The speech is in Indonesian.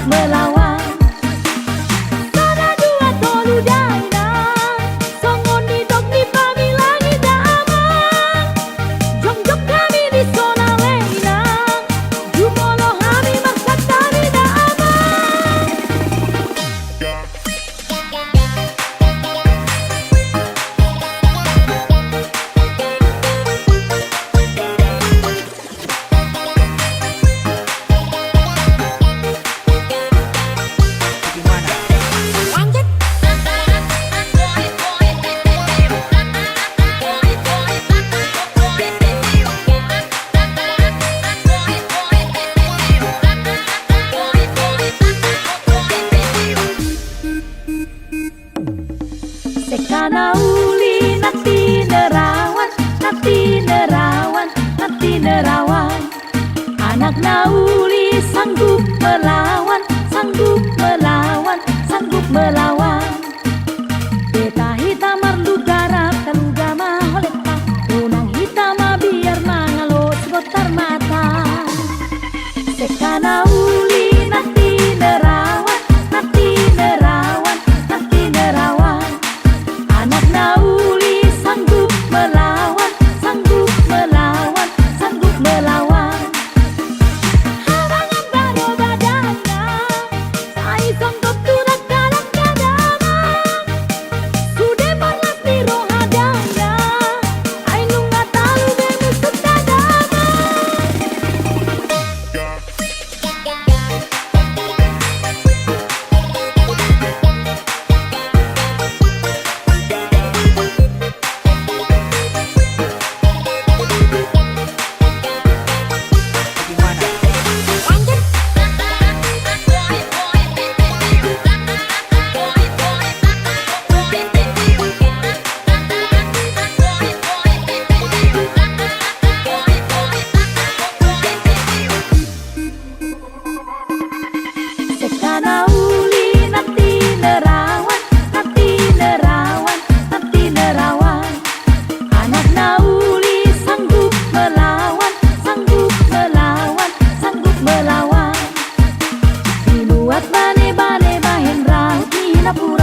melawan. Sana dua tolu daina, songon di dok di pamilangi damang. Jong-jong kami di zona leina, jumolo kami maksatari damang. Sekana uli nanti nerawan, nanti nerawan, nanti nerawan. Anak nauli sanggup melawan, sanggup melawan, sanggup melawan. Beta hitam marlu garap taluga maholeta, unang hitam biar mangalo segotar mata. Sekana uli nanti nerawan, nanti nerawan, nanti nerawan. Anak nauli sanggup melawan, sanggup melawan, sanggup melawan. Harangan baru badannya, saya sanggup turak dalam kadamang. Sudah balas di roh adanya, ainu nggak tahu bemu sutadamang. Sekana uli nanti nerawan, nanti nerawan, nanti nerawan. Anak nauli sanggup melawan, sanggup melawan, sanggup melawan. Diluat bane-bane bahen raut di lapur.